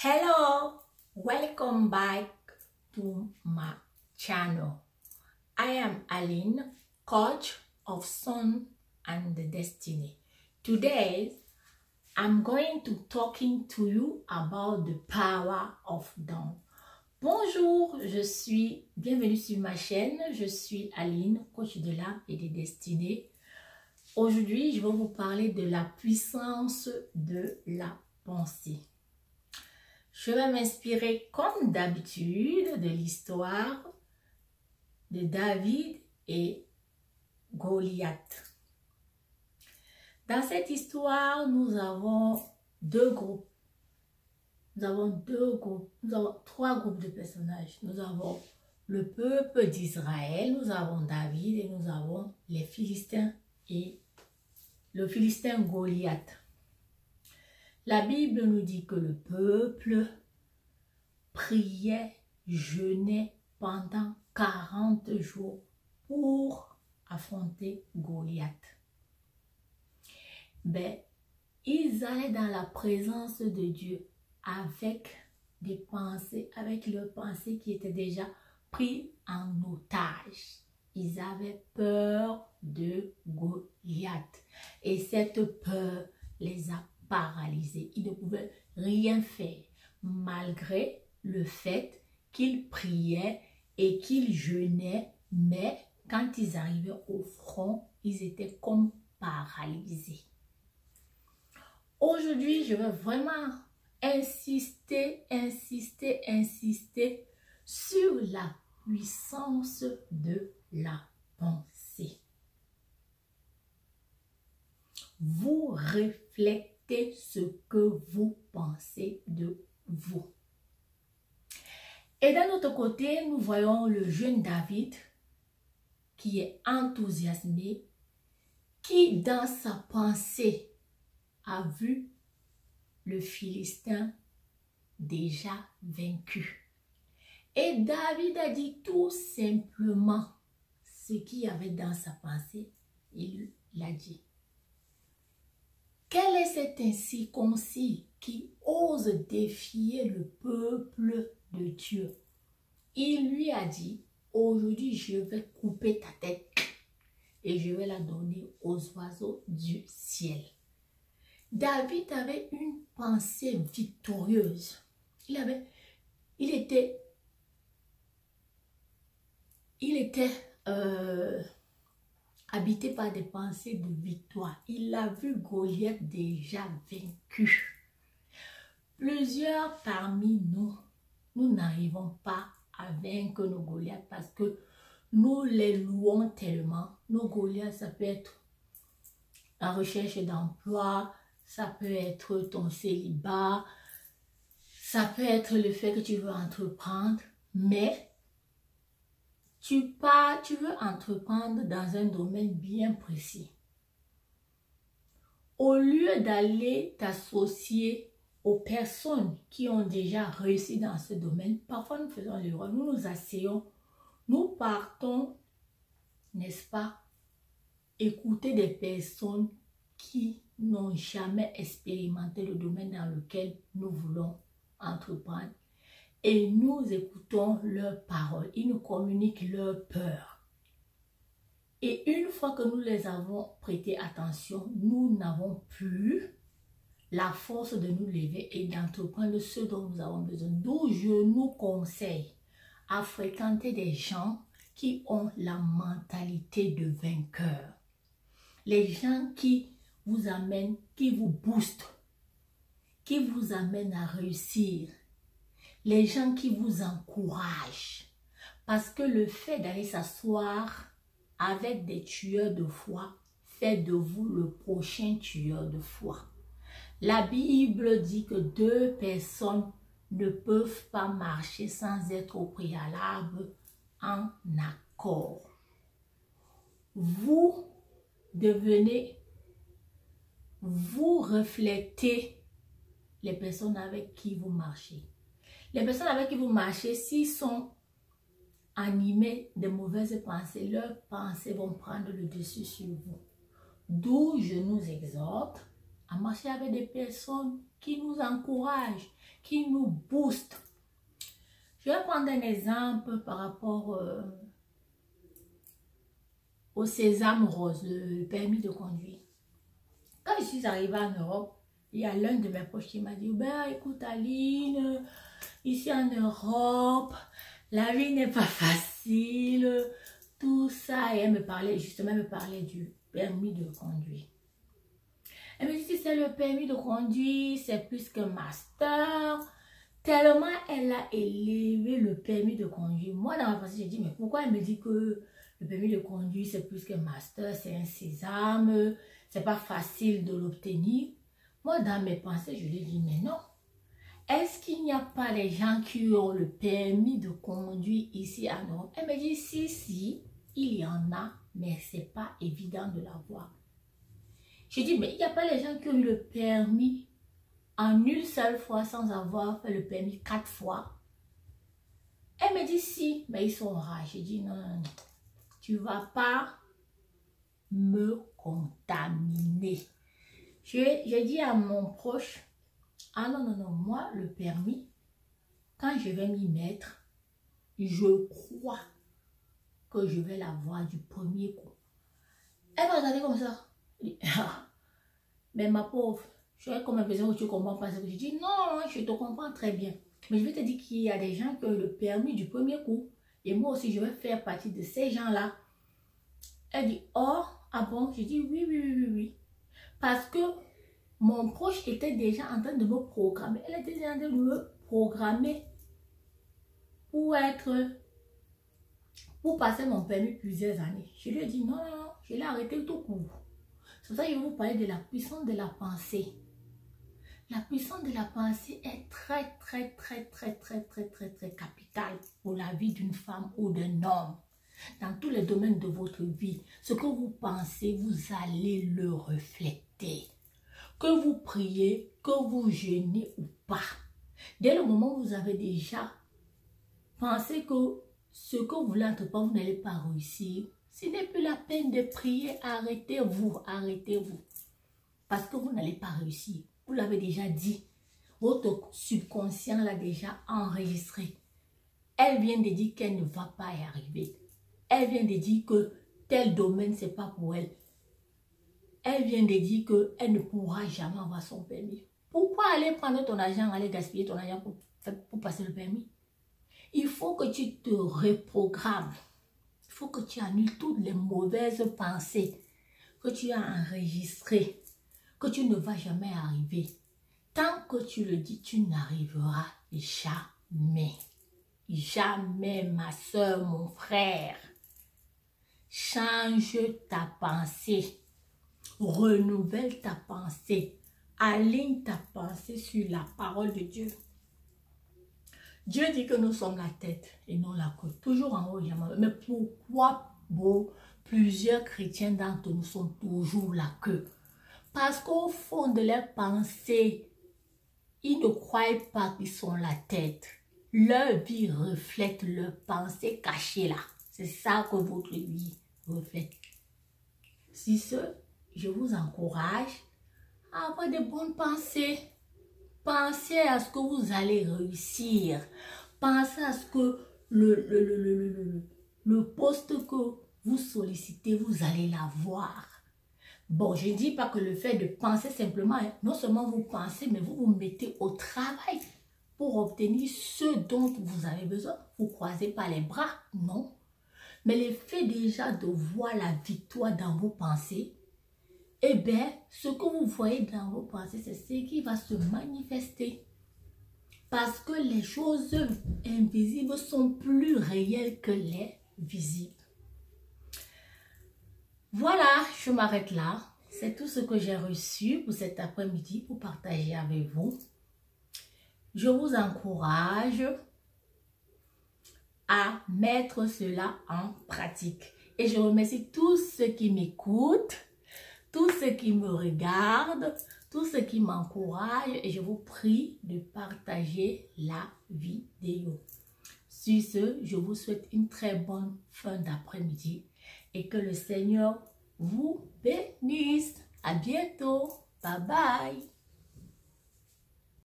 Hello, welcome back to my channel. I am Aline, coach of Sun and Destiny. Today, I'm going to talking to you about the power of dawn. Bonjour, bienvenue sur ma chaîne, je suis Aline, coach de l'âme et des destinées. Aujourd'hui, je vais vous parler de la puissance de la pensée. Je vais m'inspirer comme d'habitude de l'histoire de David et Goliath. Dans cette histoire, nous avons deux groupes. Nous avons trois groupes de personnages. Nous avons le peuple d'Israël, nous avons David et nous avons les Philistins et le Philistin Goliath. La Bible nous dit que le peuple priait, jeûnait pendant 40 jours pour affronter Goliath. Ils allaient dans la présence de Dieu avec des pensées, avec leurs pensées qui étaient déjà prises en otage. Ils avaient peur de Goliath et cette peur les a paralysés. Ils ne pouvaient rien faire malgré le fait qu'ils priaient et qu'ils jeûnaient, mais quand ils arrivaient au front, ils étaient comme paralysés. Aujourd'hui, je vais vraiment insister sur la puissance de la pensée. Vous reflétez ce que vous pensez de vous. Et d'un autre côté, nous voyons le jeune David qui est enthousiasmé, qui dans sa pensée a vu le Philistin déjà vaincu. Et David a dit tout simplement ce qu'il y avait dans sa pensée. Il l'a dit. Quel est cet incirconcis qui ose défier le peuple de Dieu? Il lui a dit, aujourd'hui je vais couper ta tête et je vais la donner aux oiseaux du ciel. David avait une pensée victorieuse. Il était habité par des pensées de victoire. Il a vu Goliath déjà vaincu. Plusieurs parmi nous n'arrivons pas à vaincre nos Goliaths parce que nous les louons tellement. Nos Goliaths, ça peut être la recherche d'emploi, ça peut être ton célibat, ça peut être le fait que tu veux entreprendre, mais tu veux entreprendre dans un domaine bien précis. Au lieu d'aller t'associer aux personnes qui ont déjà réussi dans ce domaine, parfois nous faisons l'erreur, nous nous asseyons, nous partons, n'est-ce pas, écouter des personnes qui n'ont jamais expérimenté le domaine dans lequel nous voulons entreprendre. Et nous écoutons leurs paroles. Ils nous communiquent leurs peurs. Et une fois que nous les avons prêté attention, nous n'avons plus la force de nous lever et d'entreprendre ce dont nous avons besoin. D'où je nous conseille à fréquenter des gens qui ont la mentalité de vainqueur. Les gens qui vous amènent, qui vous boostent, qui vous amènent à réussir. Les gens qui vous encouragent. Parce que le fait d'aller s'asseoir avec des tueurs de foi fait de vous le prochain tueur de foi. La Bible dit que deux personnes ne peuvent pas marcher sans être au préalable en accord. Vous reflétez les personnes avec qui vous marchez. Les personnes avec qui vous marchez, s'ils sont animés de mauvaises pensées, leurs pensées vont prendre le dessus sur vous. D'où je nous exhorte à marcher avec des personnes qui nous encouragent, qui nous booste. Je vais prendre un exemple par rapport au sésame rose, le permis de conduire. Quand je suis arrivée en Europe, il y a l'un de mes proches qui m'a dit, ben écoute Aline, ici en Europe, la vie n'est pas facile, tout ça. Et elle me parlait, justement, elle me parlait du permis de conduire. Elle me dit, si c'est le permis de conduire, c'est plus qu'un master. Tellement elle a élevé le permis de conduire. Moi, dans ma pensée, j'ai dit, mais pourquoi elle me dit que le permis de conduire, c'est plus qu'un master, c'est un sésame, c'est pas facile de l'obtenir. Moi, dans mes pensées, je lui ai dit, mais non. Est-ce qu'il n'y a pas les gens qui ont le permis de conduire ici en Europe? Elle me dit, si, il y en a, mais c'est pas évident de l'avoir. Je dis, mais il n'y a pas les gens qui ont eu le permis en une seule fois sans avoir fait le permis 4 fois. Elle me dit, si, mais ils sont rares. Je dis, non, non, non, tu ne vas pas me contaminer. J'ai dit à mon proche, ah non, non, non, moi, le permis, quand je vais m'y mettre, je crois que je vais l'avoir du premier coup. Elle m'a regardé comme ça. Mais ma pauvre, j'ai comme l'impression que tu ne comprends pas ce que je dis. Non, je te comprends très bien. Mais je vais te dire qu'il y a des gens qui ont le permis du premier coup. Et moi aussi, je vais faire partie de ces gens-là. Elle dit, oh, ah bon? Je dis, oui. Parce que mon proche était déjà en train de me programmer. Elle était déjà en train de me programmer pour passer mon permis plusieurs années. Je lui ai dit, non, non, non, je l'ai arrêté tout court. C'est pour ça que je vais vous parler de la puissance de la pensée. La puissance de la pensée est très capitale pour la vie d'une femme ou d'un homme. Dans tous les domaines de votre vie, ce que vous pensez, vous allez le refléter. Que vous priez, que vous jeûnez ou pas. Dès le moment où vous avez déjà pensé que ce que vous voulez entreprendre, vous n'allez pas réussir, ce n'est plus la peine de prier, arrêtez-vous. Parce que vous n'allez pas réussir. Vous l'avez déjà dit. Votre subconscient l'a déjà enregistré. Elle vient de dire qu'elle ne va pas y arriver. Elle vient de dire que tel domaine, ce n'est pas pour elle. Elle vient de dire qu'elle ne pourra jamais avoir son permis. Pourquoi aller prendre ton argent, aller gaspiller ton argent pour passer le permis? Il faut que tu te reprogrammes. Il faut que tu annules toutes les mauvaises pensées que tu as enregistrées, que tu ne vas jamais arriver. Tant que tu le dis, tu n'arriveras jamais. Jamais, ma soeur, mon frère. Change ta pensée. Renouvelle ta pensée. Aligne ta pensée sur la parole de Dieu. Dieu dit que nous sommes la tête et non la queue. Toujours en haut, mais pourquoi plusieurs chrétiens d'entre nous sont toujours la queue? Parce qu'au fond de leur pensée, ils ne croient pas qu'ils sont la tête. Leur vie reflète leur pensée cachée là. C'est ça que votre vie reflète. Si je vous encourage à avoir de bonnes pensées. Pensez à ce que vous allez réussir. Pensez à ce que le poste que vous sollicitez, vous allez l'avoir. Bon, je ne dis pas que le fait de penser simplement, non seulement vous pensez, mais vous vous mettez au travail pour obtenir ce dont vous avez besoin. Vous ne croisez pas les bras, non. Mais le fait déjà de voir la victoire dans vos pensées, eh bien, ce que vous voyez dans vos pensées, c'est ce qui va se manifester. Parce que les choses invisibles sont plus réelles que les visibles. Voilà, je m'arrête là. C'est tout ce que j'ai reçu pour cet après-midi pour partager avec vous. Je vous encourage à mettre cela en pratique. Et je remercie tous ceux qui m'écoutent, tous ceux qui me regardent, tous ceux qui m'encouragent. Et je vous prie de partager la vidéo. Sur ce, je vous souhaite une très bonne fin d'après-midi et que le Seigneur vous bénisse. À bientôt. Bye bye.